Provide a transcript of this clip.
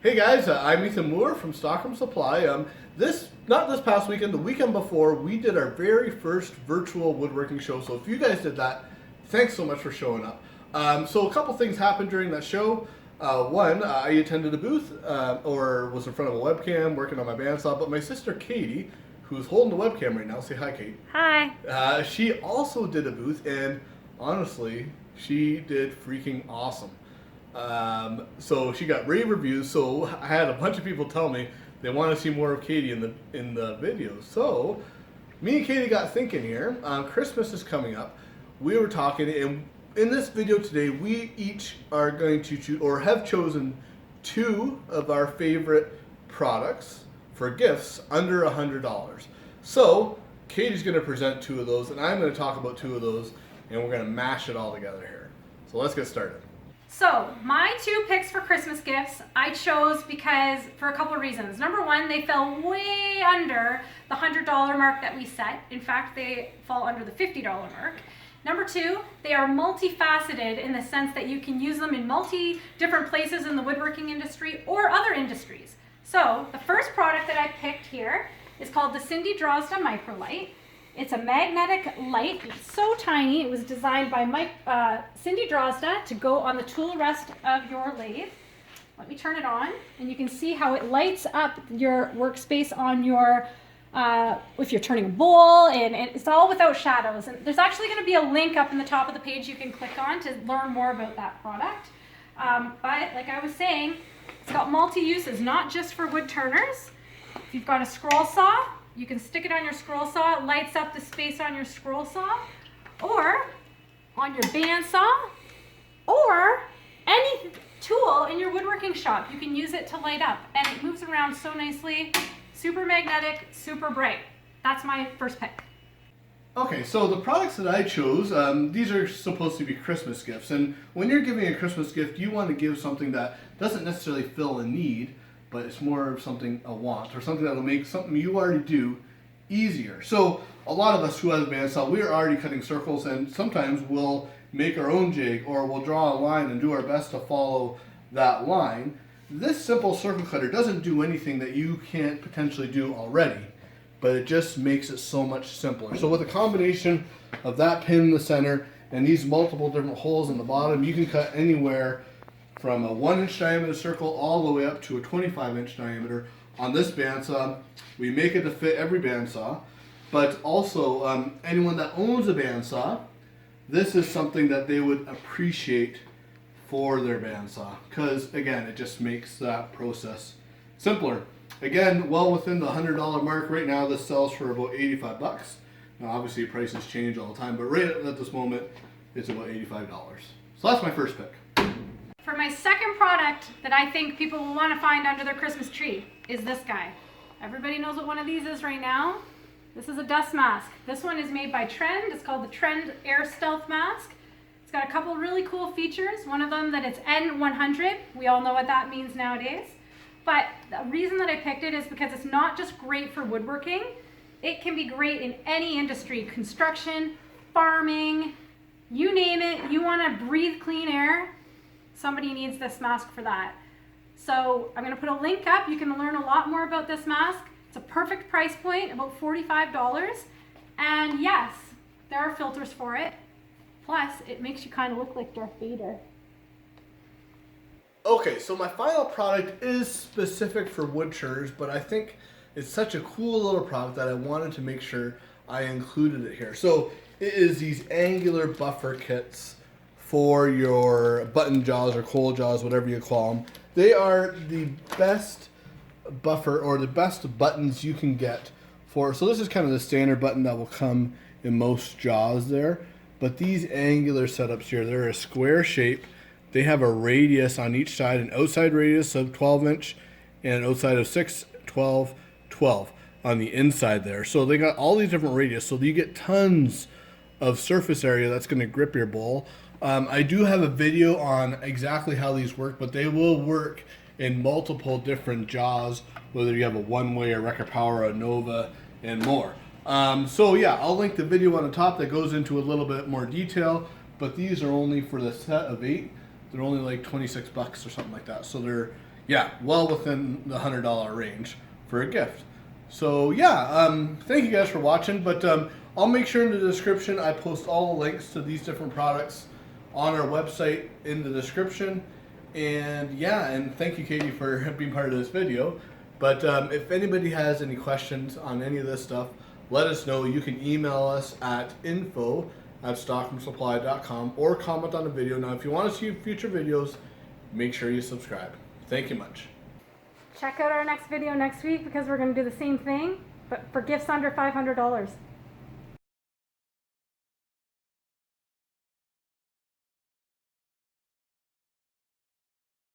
Hey guys, I'm Ethan Moore from Stockholm Supply. Not this past weekend, the weekend before, we did our very first virtual woodworking show. So if you guys did that, thanks so much for showing up. So a couple things happened during that show. One, I attended a booth or was in front of a webcam working on my bandsaw, but my sister Katie, who's holding the webcam right now, say hi, Kate. Hi. She also did a booth, and honestly, she did freaking awesome. So she got rave reviews. So I had a bunch of people tell me they want to see more of Katie in the videos. So me and Katie got thinking here. Christmas is coming up. We were talking, and in this video today, we each are going to choose or have chosen two of our favorite products for gifts under $100. So Katie's going to present two of those, and I'm going to talk about two of those, and we're going to mash it all together here. So let's get started. So my two picks for Christmas gifts I chose because for a couple of reasons. Number one, they fell way under the $100 mark that we set. In fact, they fall under the $50 mark. Number two, they are multifaceted in the sense that you can use them in different places in the woodworking industry or other industries. So the first product that I picked here is called the Drazda Microlight. It's a magnetic light. It's so tiny. It was designed by Cindy Drazda to go on the tool rest of your lathe. Let me turn it on, and you can see how it lights up your workspace on your, if you're turning a bowl, and it's all without shadows. And there's actually going to be a link up in the top of the page you can click on to learn more about that product. But like I was saying, it's got multi-uses, not just for wood turners. If you've got a scroll saw, you can stick it on your scroll saw. It lights up the space on your scroll saw, or on your bandsaw, or any tool in your woodworking shop. You can use it to light up, and it moves around so nicely. Super magnetic, super bright. That's my first pick. Okay, so the products that I chose, these are supposed to be Christmas gifts. And when you're giving a Christmas gift, you want to give something that doesn't necessarily fill a need, but it's more of something a want, or something that'll make something you already do easier. So a lot of us who have a bandsaw, we're already cutting circles, and sometimes we'll make our own jig, or we'll draw a line and do our best to follow that line. This simple circle cutter doesn't do anything that you can't potentially do already, but it just makes it so much simpler. So with a combination of that pin in the center and these multiple different holes in the bottom, you can cut anywhere from a 1-inch diameter circle all the way up to a 25-inch diameter on this bandsaw. We make it to fit every bandsaw, but also anyone that owns a bandsaw, this is something that they would appreciate for their bandsaw, because again, it just makes that process simpler. Again, well within the $100 mark right now. This sells for about 85 bucks. Now obviously prices change all the time, but right at this moment, it's about $85. So that's my first pick. For my second product that I think people will want to find under their Christmas tree is this guy. Everybody knows what one of these is right now. This is a dust mask. This one is made by Trend. It's called the Trend Air Stealth Mask. It's got a couple really cool features. One of them that it's N100. We all know what that means nowadays. But the reason that I picked it is because it's not just great for woodworking. It can be great in any industry, construction, farming, you name it. You want to breathe clean air, somebody needs this mask for that. So I'm going to put a link up. You can learn a lot more about this mask. It's a perfect price point, about $45. And yes, there are filters for it. Plus, it makes you kind of look like Darth Vader. Okay, so my final product is specific for wood turners, but I think it's such a cool little product that I wanted to make sure I included it here. So it is these angular buffer kits for your button jaws or coal jaws, whatever you call them. They are the best buffer or the best buttons you can get for, so this is kind of the standard button that will come in most jaws there. But these angular setups here, they're a square shape. They have a radius on each side, an outside radius of 12-inch and an outside of 6, 12, 12 on the inside there. So they got all these different radius, so you get tons of surface area that's going to grip your bowl. I do have a video on exactly how these work, but they will work in multiple different jaws, whether you have a one-way, a Wrecker Power, a Nova, and more. So yeah, I'll link the video on the top that goes into a little bit more detail, but these are only for the set of 8. They're only like 26 bucks or something like that. So they're Yeah, well within the $100 range for a gift. So yeah, thank you guys for watching. But I'll make sure in the description I post all the links to these different products on our website in the description. And yeah, and thank you, Katie, for being part of this video. But if anybody has any questions on any of this stuff, let us know. You can email us at info@stockroomsupply.com or comment on the video. Now, if you want to see future videos, make sure you subscribe. Thank you much. Check out our next video next week because we're going to do the same thing, but for gifts under $500.